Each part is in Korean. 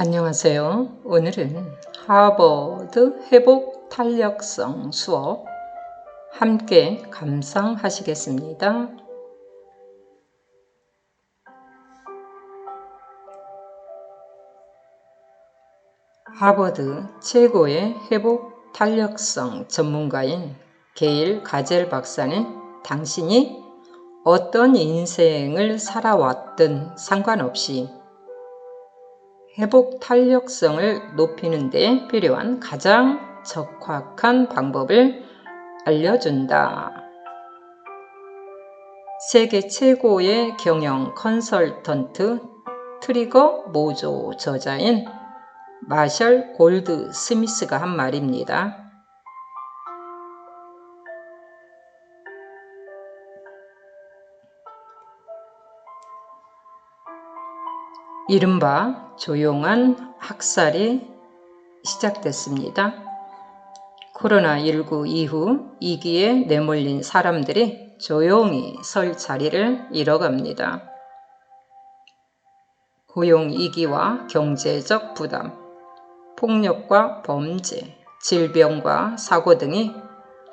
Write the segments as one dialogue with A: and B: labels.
A: 안녕하세요. 오늘은 하버드 회복 탄력성 수업 함께 감상하시겠습니다. 하버드 최고의 회복 탄력성 전문가인 게일 가젤 박사는 당신이 어떤 인생을 살아왔든 상관없이 회복 탄력성을 높이는 데 필요한 가장 적확한 방법을 알려준다. 세계 최고의 경영 컨설턴트 트리거 모조 저자인 마셜 골드 스미스가 한 말입니다. 이른바 조용한 학살이 시작됐습니다. 코로나19 이후 위기에 내몰린 사람들이 조용히 설 자리를 잃어갑니다. 고용위기와 경제적 부담, 폭력과 범죄, 질병과 사고 등이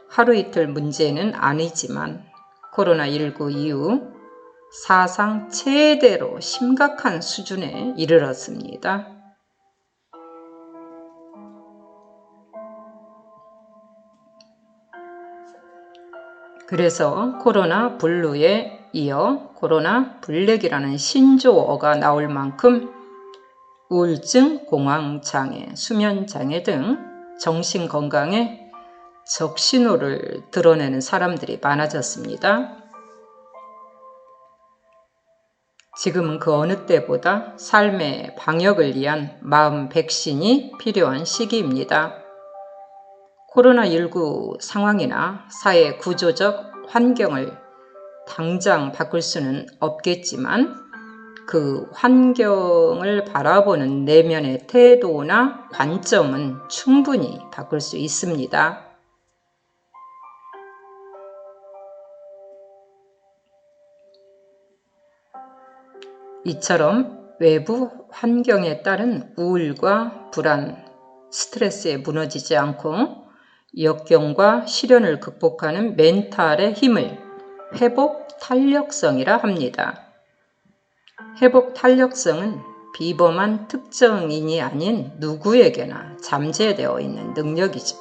A: 하루 이틀 문제는 아니지만 코로나19 이후 사상 최대로 심각한 수준에 이르렀습니다. 그래서 코로나 블루에 이어 코로나 블랙이라는 신조어가 나올 만큼 우울증, 공황장애, 수면장애 등 정신건강에 적신호를 드러내는 사람들이 많아졌습니다. 지금은 그 어느 때보다 삶의 방역을 위한 마음 백신이 필요한 시기입니다. 코로나19 상황이나 사회 구조적 환경을 당장 바꿀 수는 없겠지만 그 환경을 바라보는 내면의 태도나 관점은 충분히 바꿀 수 있습니다. 이처럼 외부 환경에 따른 우울과 불안, 스트레스에 무너지지 않고 역경과 시련을 극복하는 멘탈의 힘을 회복 탄력성이라 합니다. 회복 탄력성은 비범한 특정인이 아닌 누구에게나 잠재되어 있는 능력이죠.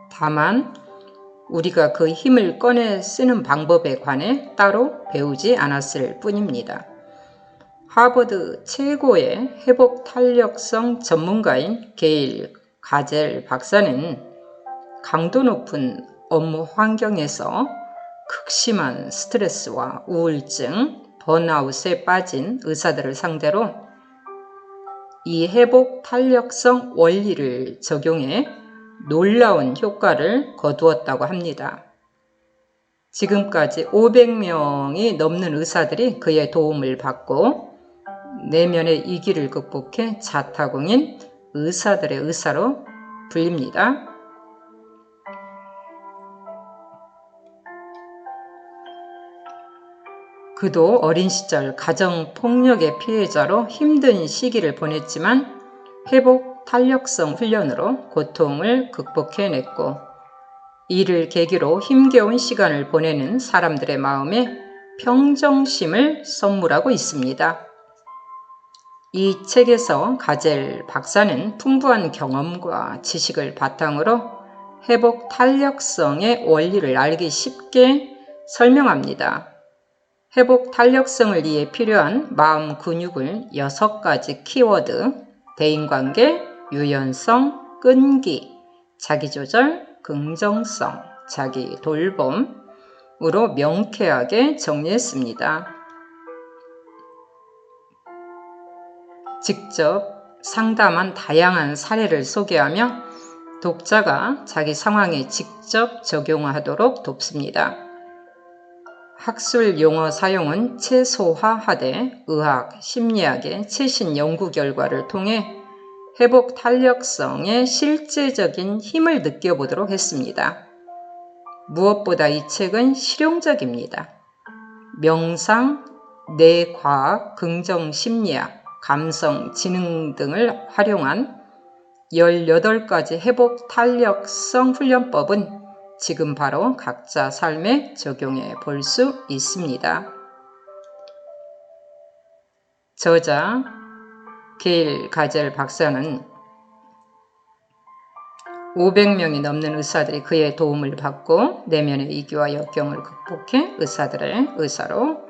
A: 다만 우리가 그 힘을 꺼내 쓰는 방법에 관해 따로 배우지 않았을 뿐입니다. 하버드 최고의 회복 탄력성 전문가인 게일 가젤 박사는 강도 높은 업무 환경에서 극심한 스트레스와 우울증, 번아웃에 빠진 의사들을 상대로 이 회복 탄력성 원리를 적용해 놀라운 효과를 거두었다고 합니다. 지금까지 500명이 넘는 의사들이 그의 도움을 받고 내면의 위기를 극복해 자타공인 의사들의 의사로 불립니다. 그도 어린 시절 가정폭력의 피해자로 힘든 시기를 보냈지만 회복 탄력성 훈련으로 고통을 극복해냈고 이를 계기로 힘겨운 시간을 보내는 사람들의 마음에 평정심을 선물하고 있습니다. 이 책에서 가젤 박사는 풍부한 경험과 지식을 바탕으로 회복 탄력성의 원리를 알기 쉽게 설명합니다. 회복 탄력성을 위해 필요한 마음 근육을 6가지 키워드, 대인관계, 유연성, 끈기, 자기조절, 긍정성, 자기 돌봄으로 명쾌하게 정리했습니다. 직접 상담한 다양한 사례를 소개하며 독자가 자기 상황에 직접 적용하도록 돕습니다. 학술 용어 사용은 최소화하되 의학, 심리학의 최신 연구 결과를 통해 회복 탄력성의 실제적인 힘을 느껴보도록 했습니다. 무엇보다 이 책은 실용적입니다. 명상, 뇌과학, 긍정심리학, 감성, 지능 등을 활용한 18가지 회복 탄력성 훈련법은 지금 바로 각자 삶에 적용해 볼 수 있습니다. 저자 게일 가젤 박사는 500명이 넘는 의사들이 그의 도움을 받고 내면의 위기와 역경을 극복해 의사들의 의사로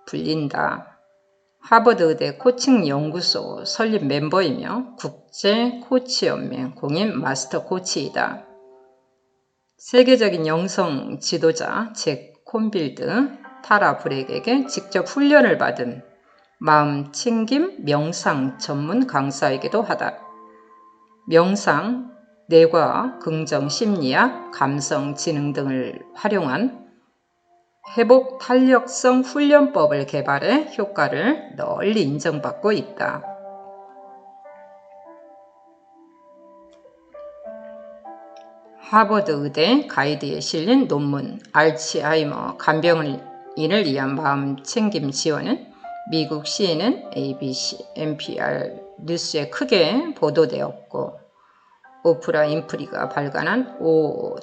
A: 불린다. 하버드 의대 코칭 연구소 설립 멤버이며 국제 코치 연맹 공인 마스터 코치이다. 세계적인 영성 지도자 잭 콘빌드, 타라 브렉에게 직접 훈련을 받은 마음 챙김 명상 전문 강사이기도 하다. 명상, 뇌과학, 긍정 심리학, 감성 지능 등을 활용한 회복 탄력성 훈련법을 개발해 효과를 널리 인정받고 있다. 하버드 의대 가이드에 실린 논문 알츠하이머 간병인을 위한 마음 챙김 지원은 미국 CNN, ABC, NPR 뉴스에 크게 보도되었고 오프라 인프리가 발간한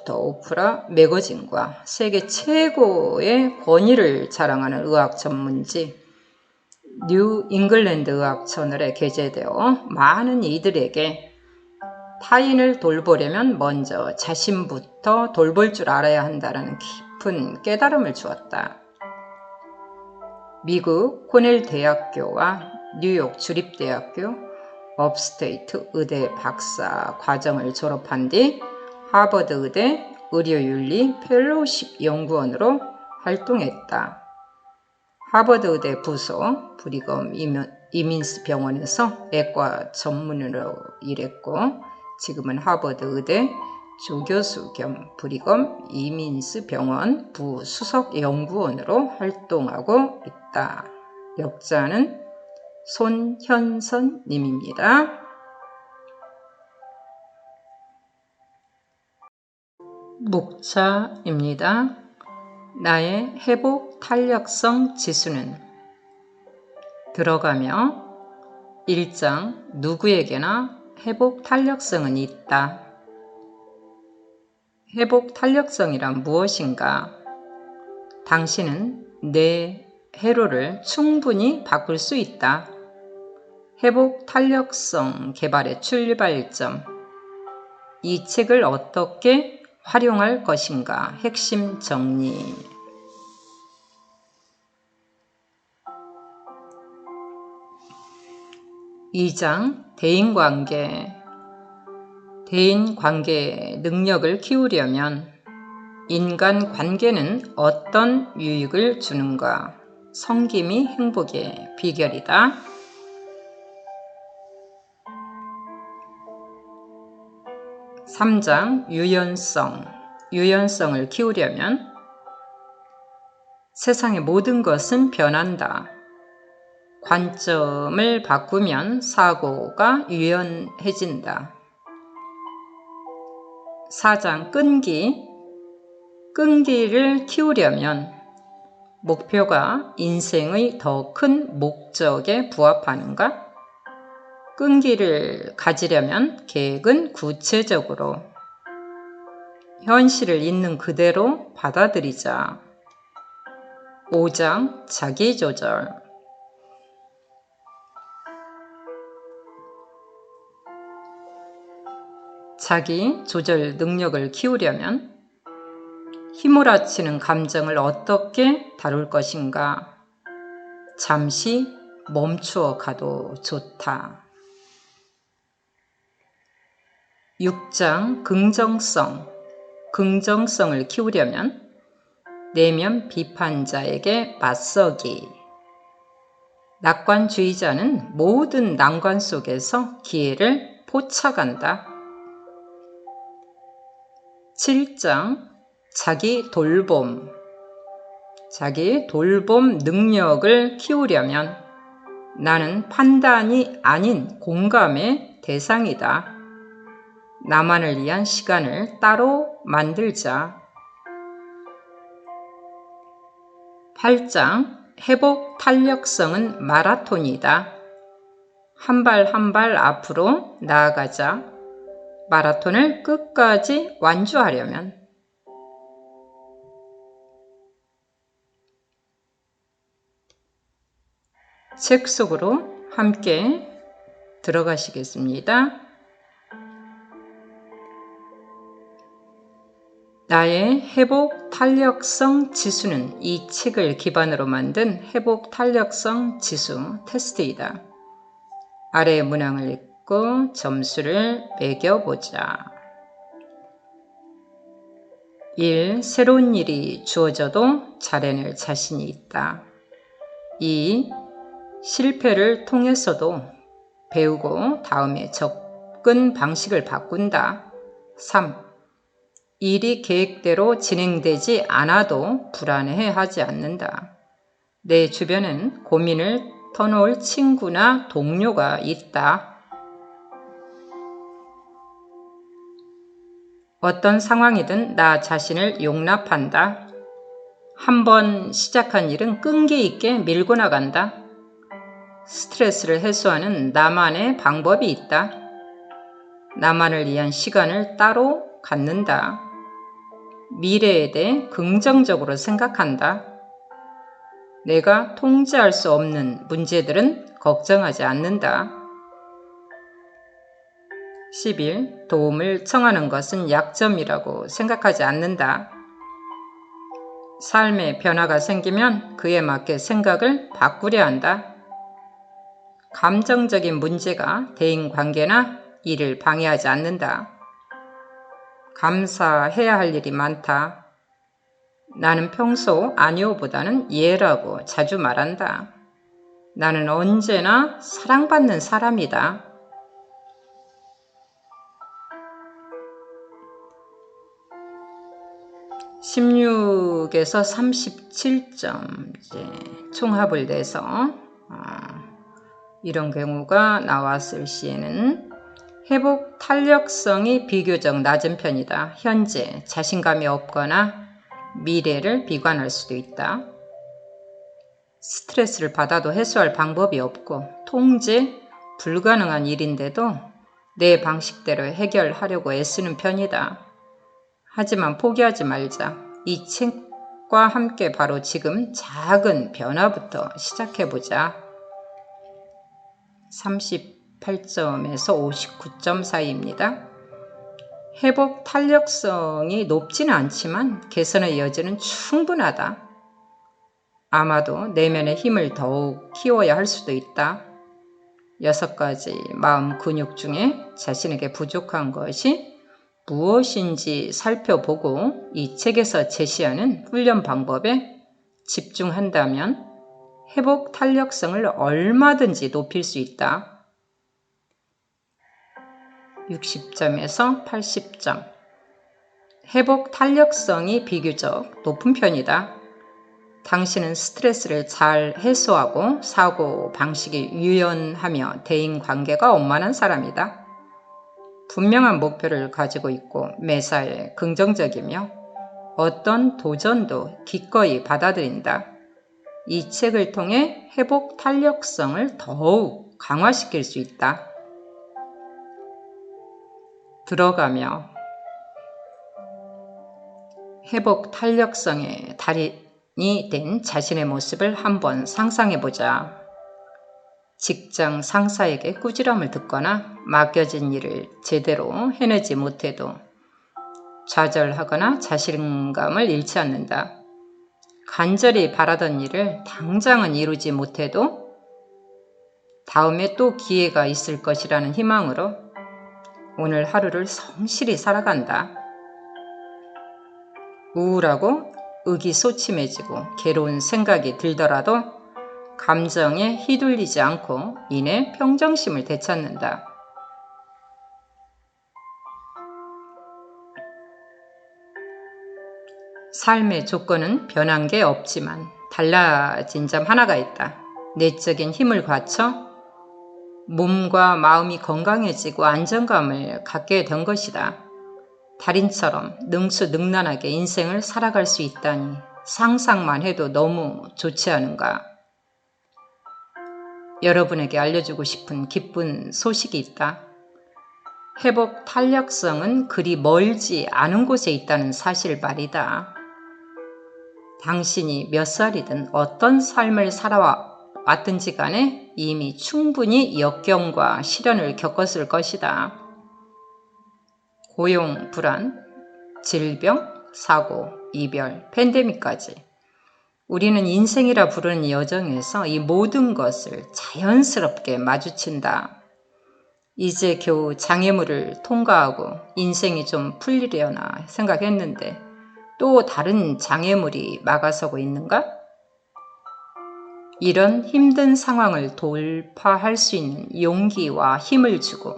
A: 더 오프라 매거진과 세계 최고의 권위를 자랑하는 의학 전문지 뉴 잉글랜드 의학 저널에 게재되어 많은 이들에게 타인을 돌보려면 먼저 자신부터 돌볼 줄 알아야 한다는 깊은 깨달음을 주었다. 미국 코넬 대학교와 뉴욕 주립대학교 업스테이트 의대 박사 과정을 졸업한 뒤 하버드 의대 의료윤리 펠로우십 연구원으로 활동했다. 하버드 의대 부소 브리검 이민스 병원에서 내과 전문의로 일했고 지금은 하버드 의대 조교수 겸 브리검 이민스 병원 부수석 연구원으로 활동하고 있다. 역자는 손현선 님입니다. 목차입니다. 나의 회복 탄력성 지수는 들어가며 1장 누구에게나 회복 탄력성은 있다. 회복 탄력성이란 무엇인가? 당신은 내 회로를 충분히 바꿀 수 있다. 회복 탄력성 개발의 출발점. 이 책을 어떻게 활용할 것인가? 핵심 정리. (2장) 대인관계. 대인관계 능력을 키우려면 인간관계는 어떤 유익을 주는가? 섬김이 행복의 비결이다. (3장) 유연성. 유연성을 키우려면 세상의 모든 것은 변한다. 관점을 바꾸면 사고가 유연해진다. 4장 끈기. 끈기를 키우려면 목표가 인생의 더 큰 목적에 부합하는가? 끈기를 가지려면 계획은 구체적으로 현실을 있는 그대로 받아들이자. 5장 자기조절. 자기 조절 능력을 키우려면 휘몰아치는 감정을 어떻게 다룰 것인가? 잠시 멈추어 가도 좋다. 6장 긍정성. 긍정성을 키우려면 내면 비판자에게 맞서기. 낙관주의자는 모든 난관 속에서 기회를 포착한다. 7장 자기 돌봄. 자기 돌봄 능력을 키우려면 나는 판단이 아닌 공감의 대상이다. 나만을 위한 시간을 따로 만들자. 8장 회복 탄력성은 마라톤이다. 한 발 한 발 앞으로 나아가자. 마라톤을 끝까지 완주하려면. 책 속으로 함께 들어가시겠습니다. 나의 회복 탄력성 지수는 이 책을 기반으로 만든 회복 탄력성 지수 테스트이다. 아래의 문항을 읽고 점수를 매겨보자. 1. 새로운 일이 주어져도 잘해낼 자신이 있다. 2. 실패를 통해서도 배우고 다음에 접근 방식을 바꾼다. 3. 일이 계획대로 진행되지 않아도 불안해하지 않는다. 내 주변엔 고민을 터놓을 친구나 동료가 있다. 어떤 상황이든 나 자신을 용납한다. 한번 시작한 일은 끈기 있게 밀고 나간다. 스트레스를 해소하는 나만의 방법이 있다. 나만을 위한 시간을 따로 갖는다. 미래에 대해 긍정적으로 생각한다. 내가 통제할 수 없는 문제들은 걱정하지 않는다. 11. 도움을 청하는 것은 약점이라고 생각하지 않는다. 삶의 변화가 생기면 그에 맞게 생각을 바꾸려 한다. 감정적인 문제가 대인관계나 일을 방해하지 않는다. 감사해야 할 일이 많다. 나는 평소 아니오보다는 예라고 자주 말한다. 나는 언제나 사랑받는 사람이다. (16에서 37점) 총합을 내서 이런 경우가 나왔을 시에는 회복 탄력성이 비교적 낮은 편이다. 현재 자신감이 없거나 미래를 비관할 수도 있다. 스트레스를 받아도 해소할 방법이 없고 통제 불가능한 일인데도 내 방식대로 해결하려고 애쓰는 편이다. 하지만 포기하지 말자. 이 책과 함께 바로 지금 작은 변화부터 시작해보자. 38점에서 59점 사이입니다. 회복 탄력성이 높지는 않지만 개선의 여지는 충분하다. 아마도 내면의 힘을 더욱 키워야 할 수도 있다. 6가지 마음 근육 중에 자신에게 부족한 것이 무엇인지 살펴보고 이 책에서 제시하는 훈련 방법에 집중한다면 회복 탄력성을 얼마든지 높일 수 있다. 60점에서 80점. 회복 탄력성이 비교적 높은 편이다. 당신은 스트레스를 잘 해소하고 사고 방식이 유연하며 대인관계가 원만한 사람이다. 분명한 목표를 가지고 있고 매사에 긍정적이며 어떤 도전도 기꺼이 받아들인다. 이 책을 통해 회복 탄력성을 더욱 강화시킬 수 있다. 들어가며 회복 탄력성의 달인이 된 자신의 모습을 한번 상상해보자. 직장 상사에게 꾸지람을 듣거나 맡겨진 일을 제대로 해내지 못해도 좌절하거나 자신감을 잃지 않는다. 간절히 바라던 일을 당장은 이루지 못해도 다음에 또 기회가 있을 것이라는 희망으로 오늘 하루를 성실히 살아간다. 우울하고 의기소침해지고 괴로운 생각이 들더라도 감정에 휘둘리지 않고 이내 평정심을 되찾는다. 삶의 조건은 변한 게 없지만 달라진 점 하나가 있다. 내적인 힘을 갖춰 몸과 마음이 건강해지고 안정감을 갖게 된 것이다. 달인처럼 능수능란하게 인생을 살아갈 수 있다니 상상만 해도 너무 좋지 않은가? 여러분에게 알려주고 싶은 기쁜 소식이 있다. 회복 탄력성은 그리 멀지 않은 곳에 있다는 사실 말이다. 당신이 몇 살이든 어떤 삶을 살아왔든지 간에 이미 충분히 역경과 시련을 겪었을 것이다. 고용, 불안, 질병, 사고, 이별, 팬데믹까지 우리는 인생이라 부르는 여정에서 이 모든 것을 자연스럽게 마주친다. 이제 겨우 장애물을 통과하고 인생이 좀 풀리려나 생각했는데 또 다른 장애물이 막아서고 있는가? 이런 힘든 상황을 돌파할 수 있는 용기와 힘을 주고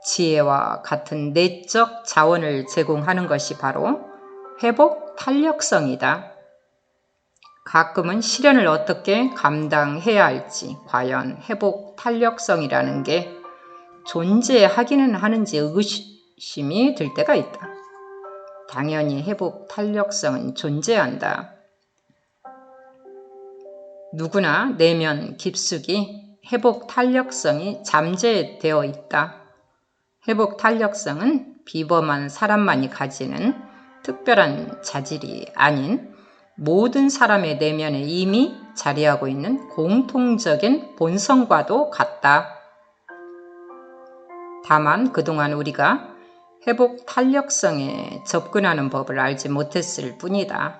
A: 지혜와 같은 내적 자원을 제공하는 것이 바로 회복 탄력성이다. 가끔은 시련을 어떻게 감당해야 할지 과연 회복 탄력성이라는 게 존재하기는 하는지 의구심이 들 때가 있다. 당연히 회복 탄력성은 존재한다. 누구나 내면 깊숙이 회복 탄력성이 잠재되어 있다. 회복 탄력성은 비범한 사람만이 가지는 특별한 자질이 아닌 모든 사람의 내면에 이미 자리하고 있는 공통적인 본성과도 같다. 다만 그동안 우리가 회복 탄력성에 접근하는 법을 알지 못했을 뿐이다.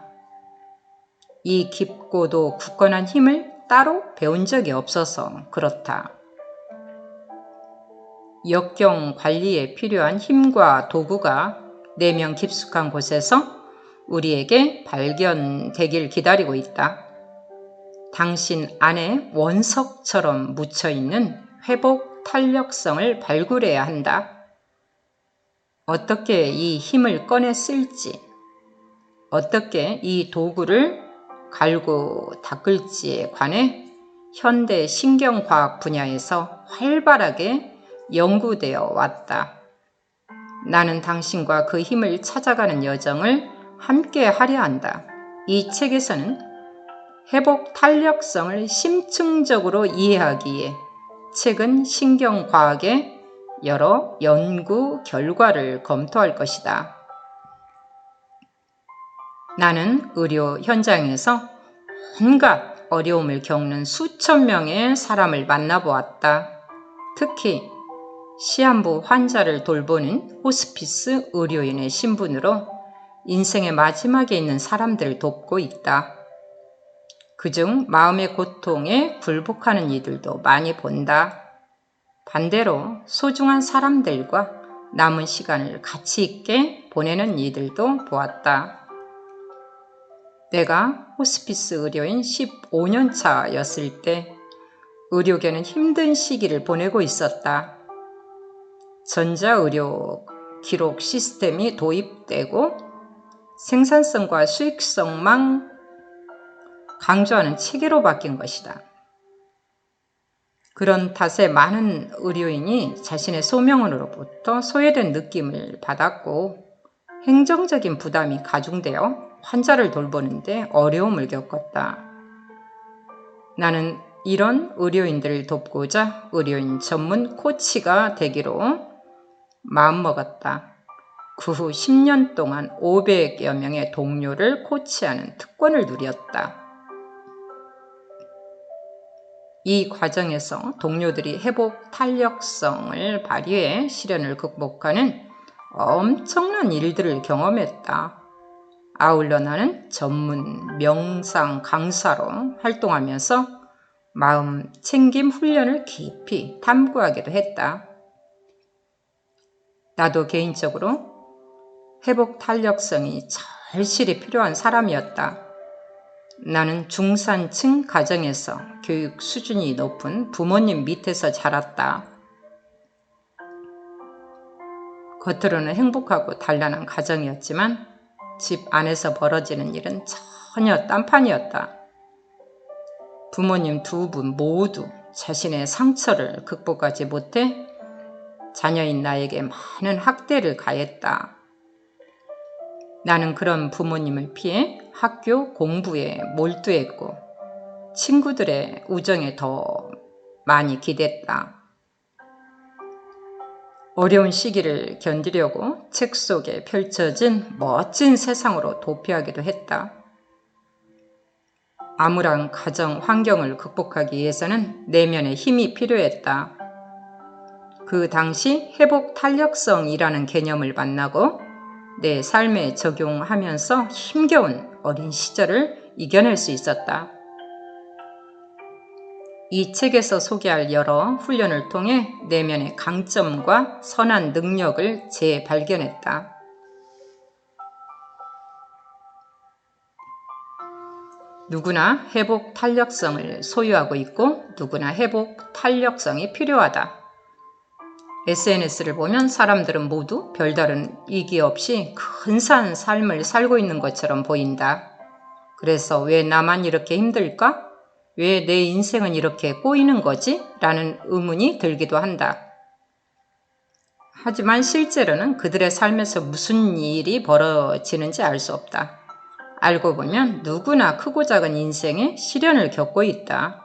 A: 이 깊고도 굳건한 힘을 따로 배운 적이 없어서 그렇다. 역경 관리에 필요한 힘과 도구가 내면 깊숙한 곳에서 우리에게 발견되길 기다리고 있다. 당신 안에 원석처럼 묻혀있는 회복 탄력성을 발굴해야 한다. 어떻게 이 힘을 꺼내 쓸지, 어떻게 이 도구를 갈고 닦을지에 관해 현대 신경과학 분야에서 활발하게 연구되어 왔다. 나는 당신과 그 힘을 찾아가는 여정을 함께 하려 한다. 이 책에서는 회복 탄력성을 심층적으로 이해하기에 최근 신경과학의 여러 연구 결과를 검토할 것이다. 나는 의료 현장에서 온갖 어려움을 겪는 수천 명의 사람을 만나보았다. 특히 시한부 환자를 돌보는 호스피스 의료인의 신분으로 인생의 마지막에 있는 사람들을 돕고 있다. 그중 마음의 고통에 굴복하는 이들도 많이 본다. 반대로 소중한 사람들과 남은 시간을 가치 있게 보내는 이들도 보았다. 내가 호스피스 의료인 15년 차였을 때 의료계는 힘든 시기를 보내고 있었다. 전자의료 기록 시스템이 도입되고 생산성과 수익성만 강조하는 체계로 바뀐 것이다. 그런 탓에 많은 의료인이 자신의 소명으로부터 소외된 느낌을 받았고 행정적인 부담이 가중되어 환자를 돌보는데 어려움을 겪었다. 나는 이런 의료인들을 돕고자 의료인 전문 코치가 되기로 마음먹었다. 그 후 10년 동안 500여 명의 동료를 코치하는 특권을 누렸다. 이 과정에서 동료들이 회복 탄력성을 발휘해 시련을 극복하는 엄청난 일들을 경험했다. 아울러 나는 전문 명상 강사로 활동하면서 마음 챙김 훈련을 깊이 탐구하기도 했다. 나도 개인적으로 회복 탄력성이 절실히 필요한 사람이었다. 나는 중산층 가정에서 교육 수준이 높은 부모님 밑에서 자랐다. 겉으로는 행복하고 단란한 가정이었지만 집 안에서 벌어지는 일은 전혀 딴판이었다. 부모님 두 분 모두 자신의 상처를 극복하지 못해 자녀인 나에게 많은 학대를 가했다. 나는 그런 부모님을 피해 학교 공부에 몰두했고 친구들의 우정에 더 많이 기댔다. 어려운 시기를 견디려고 책 속에 펼쳐진 멋진 세상으로 도피하기도 했다. 암울한 가정 환경을 극복하기 위해서는 내면의 힘이 필요했다. 그 당시 회복 탄력성이라는 개념을 만나고 내 삶에 적용하면서 힘겨운 어린 시절을 이겨낼 수 있었다. 이 책에서 소개할 여러 훈련을 통해 내면의 강점과 선한 능력을 재발견했다. 누구나 회복 탄력성을 소유하고 있고 누구나 회복 탄력성이 필요하다. SNS를 보면 사람들은 모두 별다른 이기 없이 근사한 삶을 살고 있는 것처럼 보인다. 그래서 왜 나만 이렇게 힘들까? 왜 내 인생은 이렇게 꼬이는 거지? 라는 의문이 들기도 한다. 하지만 실제로는 그들의 삶에서 무슨 일이 벌어지는지 알 수 없다. 알고 보면 누구나 크고 작은 인생에 시련을 겪고 있다.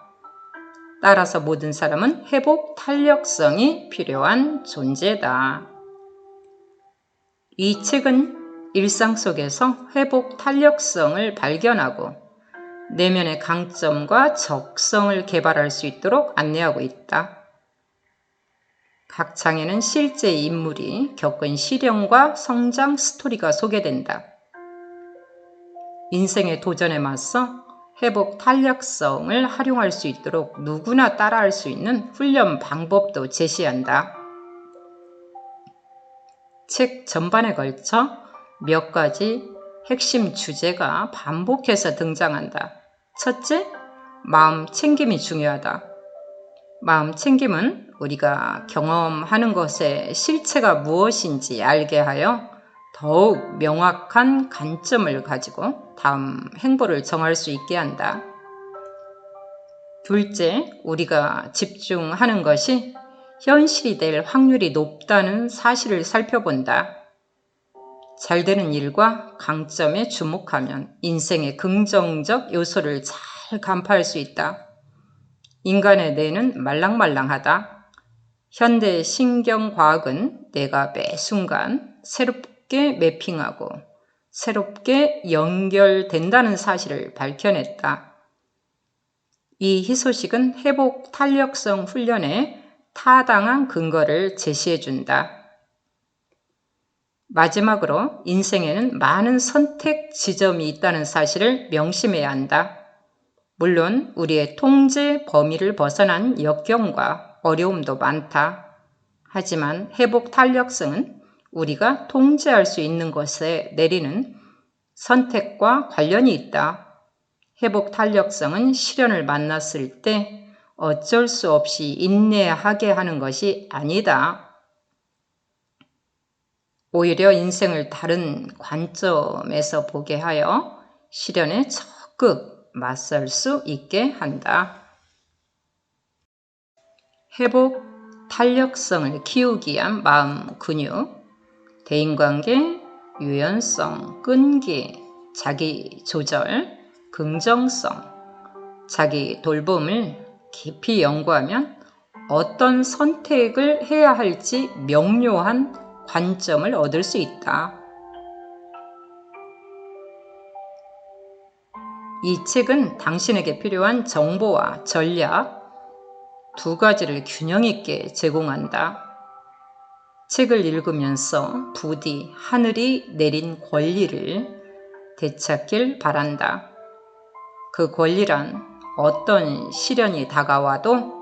A: 따라서 모든 사람은 회복 탄력성이 필요한 존재다. 이 책은 일상 속에서 회복 탄력성을 발견하고 내면의 강점과 적성을 개발할 수 있도록 안내하고 있다. 각 장에는 실제 인물이 겪은 시련과 성장 스토리가 소개된다. 인생의 도전에 맞서 회복 탄력성을 활용할 수 있도록 누구나 따라할 수 있는 훈련 방법도 제시한다. 책 전반에 걸쳐 몇 가지 핵심 주제가 반복해서 등장한다. 첫째, 마음 챙김이 중요하다. 마음 챙김은 우리가 경험하는 것의 실체가 무엇인지 알게 하여 더욱 명확한 관점을 가지고 다음 행보를 정할 수 있게 한다. 둘째, 우리가 집중하는 것이 현실이 될 확률이 높다는 사실을 살펴본다. 잘 되는 일과 강점에 주목하면 인생의 긍정적 요소를 잘 간파할 수 있다. 인간의 뇌는 말랑말랑하다. 현대 신경과학은 뇌가 매 순간 새롭게 매핑하고 새롭게 연결된다는 사실을 밝혀냈다. 이 희소식은 회복 탄력성 훈련에 타당한 근거를 제시해준다. 마지막으로 인생에는 많은 선택 지점이 있다는 사실을 명심해야 한다. 물론 우리의 통제 범위를 벗어난 역경과 어려움도 많다. 하지만 회복 탄력성은 우리가 통제할 수 있는 것에 내리는 선택과 관련이 있다. 회복 탄력성은 시련을 만났을 때 어쩔 수 없이 인내하게 하는 것이 아니다. 오히려 인생을 다른 관점에서 보게 하여 시련에 적극 맞설 수 있게 한다. 회복 탄력성을 키우기 위한 마음 근육, 대인관계, 유연성, 끈기, 자기 조절, 긍정성, 자기 돌봄을 깊이 연구하면 어떤 선택을 해야 할지 명료한 관점을 얻을 수 있다. 이 책은 당신에게 필요한 정보와 전략 두 가지를 균형 있게 제공한다. 책을 읽으면서 부디 하늘이 내린 권리를 되찾길 바란다. 그 권리란 어떤 시련이 다가와도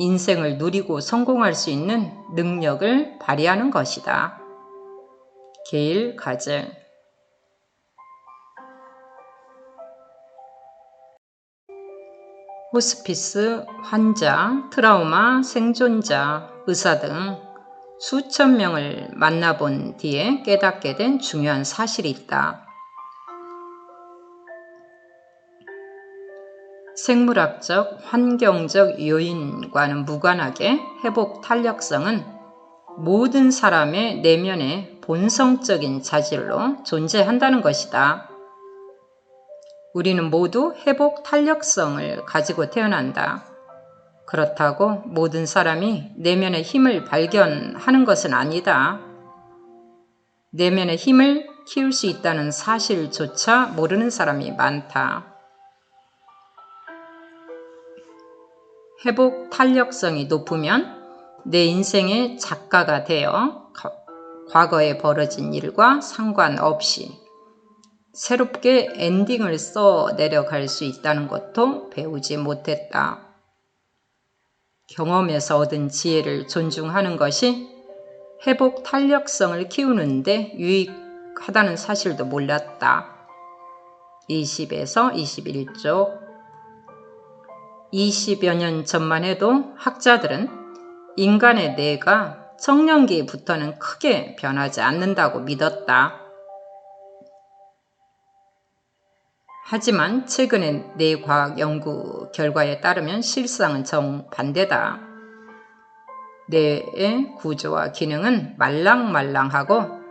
A: 인생을 누리고 성공할 수 있는 능력을 발휘하는 것이다. 게일 가젤. 호스피스 환자, 트라우마 생존자, 의사 등 수천 명을 만나본 뒤에 깨닫게 된 중요한 사실이 있다. 생물학적, 환경적 요인과는 무관하게 회복 탄력성은 모든 사람의 내면의 본성적인 자질로 존재한다는 것이다. 우리는 모두 회복 탄력성을 가지고 태어난다. 그렇다고 모든 사람이 내면의 힘을 발견하는 것은 아니다. 내면의 힘을 키울 수 있다는 사실조차 모르는 사람이 많다. 회복 탄력성이 높으면 내 인생의 작가가 되어 과거에 벌어진 일과 상관없이 새롭게 엔딩을 써 내려갈 수 있다는 것도 배우지 못했다. 경험에서 얻은 지혜를 존중하는 것이 회복 탄력성을 키우는데 유익하다는 사실도 몰랐다. 20에서 21쪽. 20여 년 전만 해도 학자들은 인간의 뇌가 청년기부터는 크게 변하지 않는다고 믿었다. 하지만 최근의 뇌과학 연구 결과에 따르면 실상은 정반대다. 뇌의 구조와 기능은 말랑말랑하고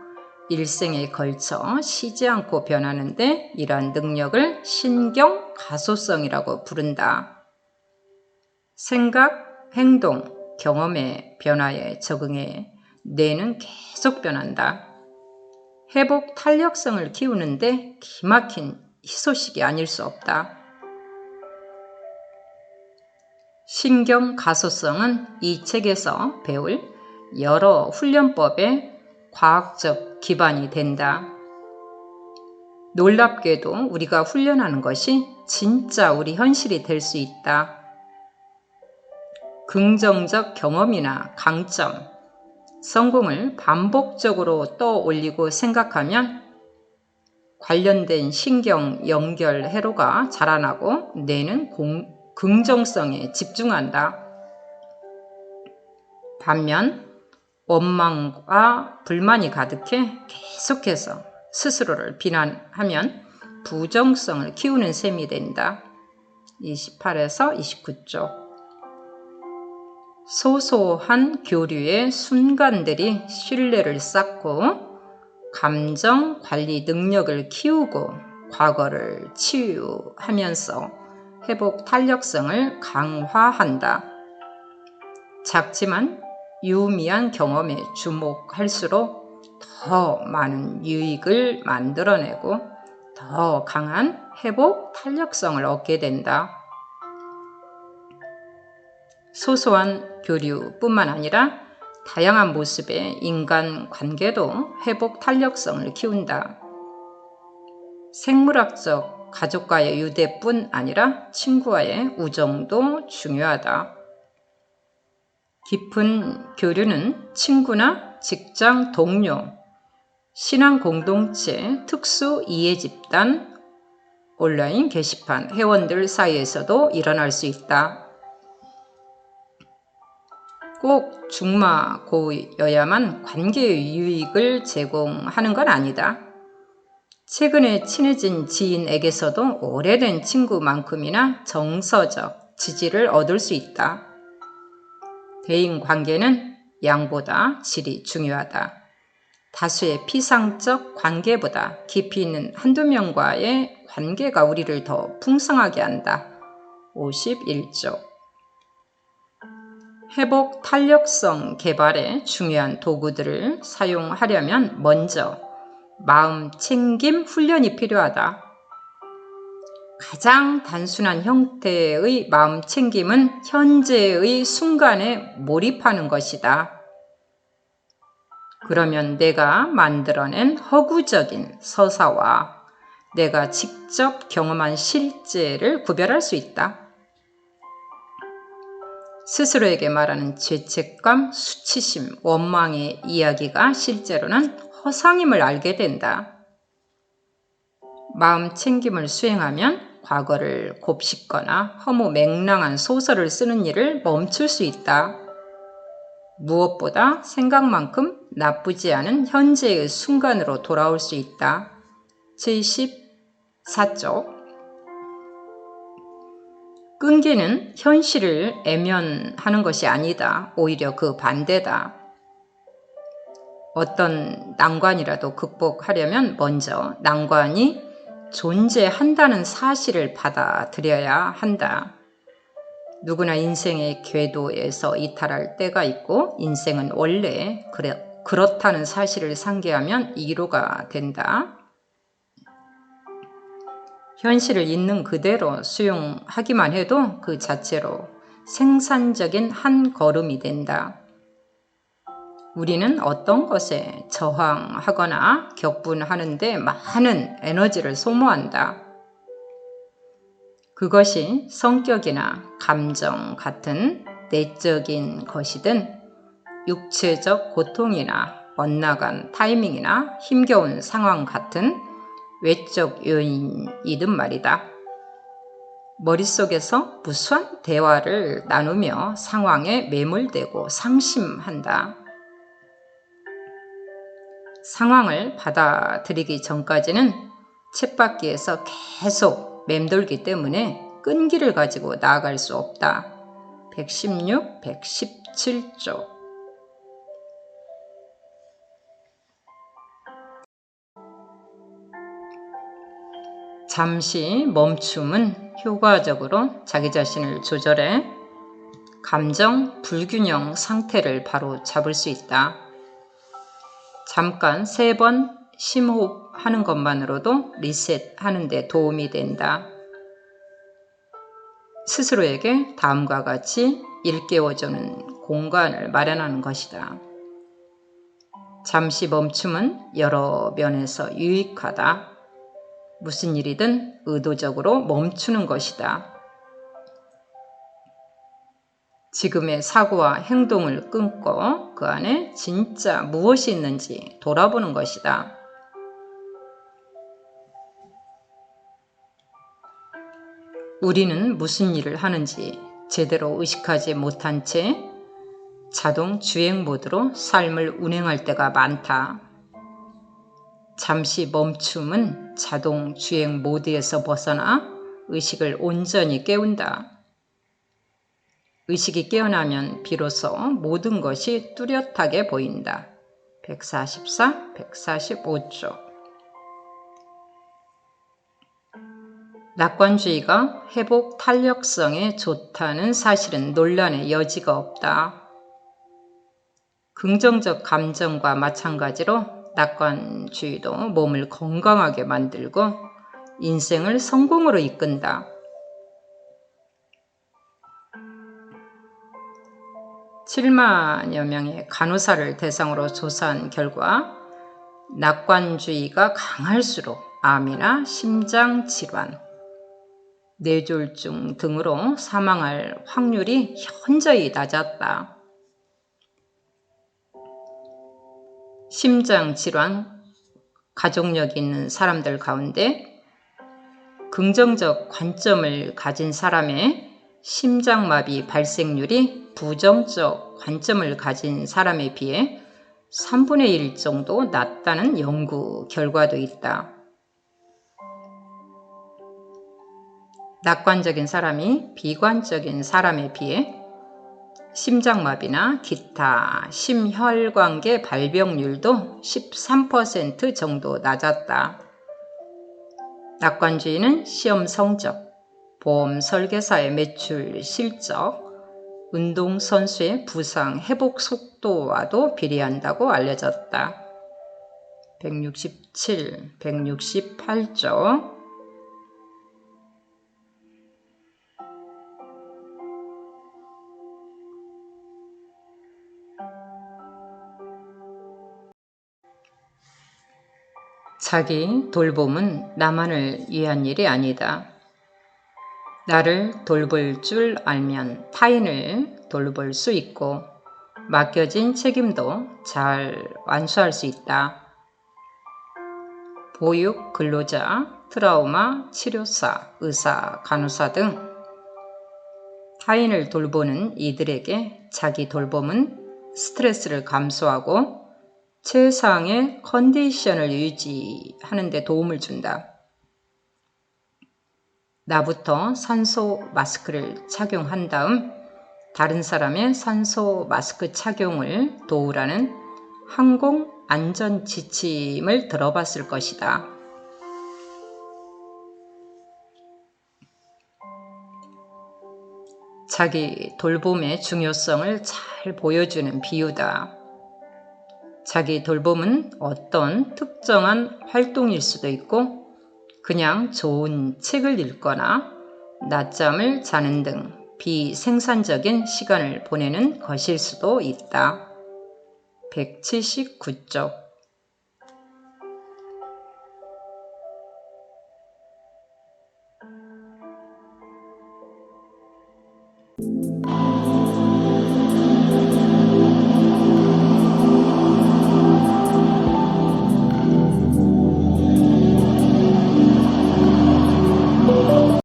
A: 일생에 걸쳐 쉬지 않고 변하는데 이러한 능력을 신경 가소성이라고 부른다. 생각, 행동, 경험의 변화에 적응해 뇌는 계속 변한다. 회복 탄력성을 키우는데 기막힌 희소식이 아닐 수 없다. 신경 가소성은 이 책에서 배울 여러 훈련법의 과학적 기반이 된다. 놀랍게도 우리가 훈련하는 것이 진짜 우리 현실이 될 수 있다. 긍정적 경험이나 강점, 성공을 반복적으로 떠올리고 생각하면 관련된 신경 연결 회로가 자라나고 뇌는 긍정성에 집중한다. 반면 원망과 불만이 가득해 계속해서 스스로를 비난하면 부정성을 키우는 셈이 된다. 28에서 29쪽. 소소한 교류의 순간들이 신뢰를 쌓고 감정 관리 능력을 키우고 과거를 치유하면서 회복 탄력성을 강화한다. 작지만 유의미한 경험에 주목할수록 더 많은 유익을 만들어내고 더 강한 회복 탄력성을 얻게 된다. 소소한 교류뿐만 아니라 다양한 모습의 인간관계도 회복 탄력성을 키운다. 생물학적 가족과의 유대뿐 아니라 친구와의 우정도 중요하다. 깊은 교류는 친구나 직장 동료, 신앙 공동체, 특수 이해 집단, 온라인 게시판 회원들 사이에서도 일어날 수 있다. 꼭 중마고여야만 관계의 유익을 제공하는 건 아니다. 최근에 친해진 지인에게서도 오래된 친구만큼이나 정서적 지지를 얻을 수 있다. 대인관계는 양보다 질이 중요하다. 다수의 피상적 관계보다 깊이 있는 한두 명과의 관계가 우리를 더 풍성하게 한다. 51쪽. 회복 탄력성 개발에 중요한 도구들을 사용하려면 먼저 마음 챙김 훈련이 필요하다. 가장 단순한 형태의 마음 챙김은 현재의 순간에 몰입하는 것이다. 그러면 내가 만들어낸 허구적인 서사와 내가 직접 경험한 실제를 구별할 수 있다. 스스로에게 말하는 죄책감, 수치심, 원망의 이야기가 실제로는 허상임을 알게 된다. 마음 챙김을 수행하면 과거를 곱씹거나 허무맹랑한 소설을 쓰는 일을 멈출 수 있다. 무엇보다 생각만큼 나쁘지 않은 현재의 순간으로 돌아올 수 있다. 74쪽. 끈기는 현실을 애면하는 것이 아니다. 오히려 그 반대다. 어떤 난관이라도 극복하려면 먼저 난관이 존재한다는 사실을 받아들여야 한다. 누구나 인생의 궤도에서 이탈할 때가 있고 인생은 원래 그렇다는 사실을 상기하면 이루가 된다. 현실을 있는 그대로 수용하기만 해도 그 자체로 생산적인 한 걸음이 된다. 우리는 어떤 것에 저항하거나 격분하는데 많은 에너지를 소모한다. 그것이 성격이나 감정 같은 내적인 것이든 육체적 고통이나 엇나간 타이밍이나 힘겨운 상황 같은 외적 요인이든 말이다. 머릿속에서 무수한 대화를 나누며 상황에 매몰되고 상심한다. 상황을 받아들이기 전까지는 쳇바퀴에서 계속 맴돌기 때문에 끈기를 가지고 나아갈 수 없다. 116, 117쪽. 잠시 멈춤은 효과적으로 자기 자신을 조절해 감정 불균형 상태를 바로 잡을 수 있다. 잠깐 3번 심호흡하는 것만으로도 리셋하는 데 도움이 된다. 스스로에게 다음과 같이 일깨워주는 공간을 마련하는 것이다. 잠시 멈춤은 여러 면에서 유익하다. 무슨 일이든 의도적으로 멈추는 것이다. 지금의 사고와 행동을 끊고 그 안에 진짜 무엇이 있는지 돌아보는 것이다. 우리는 무슨 일을 하는지 제대로 의식하지 못한 채 자동 주행 모드로 삶을 운행할 때가 많다. 잠시 멈춤은 자동 주행 모드에서 벗어나 의식을 온전히 깨운다. 의식이 깨어나면 비로소 모든 것이 뚜렷하게 보인다. 144, 145쪽. 낙관주의가 회복 탄력성에 좋다는 사실은 논란의 여지가 없다. 긍정적 감정과 마찬가지로 낙관주의도 몸을 건강하게 만들고 인생을 성공으로 이끈다. 7만여 명의 간호사를 대상으로 조사한 결과 낙관주의가 강할수록 암이나 심장질환, 뇌졸중 등으로 사망할 확률이 현저히 낮았다. 심장질환, 가족력이 있는 사람들 가운데 긍정적 관점을 가진 사람의 심장마비 발생률이 부정적 관점을 가진 사람에 비해 3분의 1 정도 낮다는 연구 결과도 있다. 낙관적인 사람이 비관적인 사람에 비해 심장마비나 기타 심혈관계 발병률도 13% 정도 낮았다. 낙관주의는 시험 성적, 보험 설계사의 매출 실적, 운동선수의 부상 회복 속도와도 비례한다고 알려졌다. 167, 168쪽. 자기 돌봄은 나만을 위한 일이 아니다. 나를 돌볼 줄 알면 타인을 돌볼 수 있고 맡겨진 책임도 잘 완수할 수 있다. 보육 근로자, 트라우마 치료사, 의사, 간호사 등 타인을 돌보는 이들에게 자기 돌봄은 스트레스를 감소하고 최상의 컨디션을 유지하는 데 도움을 준다. 나부터 산소 마스크를 착용한 다음 다른 사람의 산소 마스크 착용을 도우라는 항공 안전 지침을 들어봤을 것이다. 자기 돌봄의 중요성을 잘 보여주는 비유다. 자기 돌봄은 어떤 특정한 활동일 수도 있고 그냥 좋은 책을 읽거나 낮잠을 자는 등 비생산적인 시간을 보내는 것일 수도 있다. 179쪽.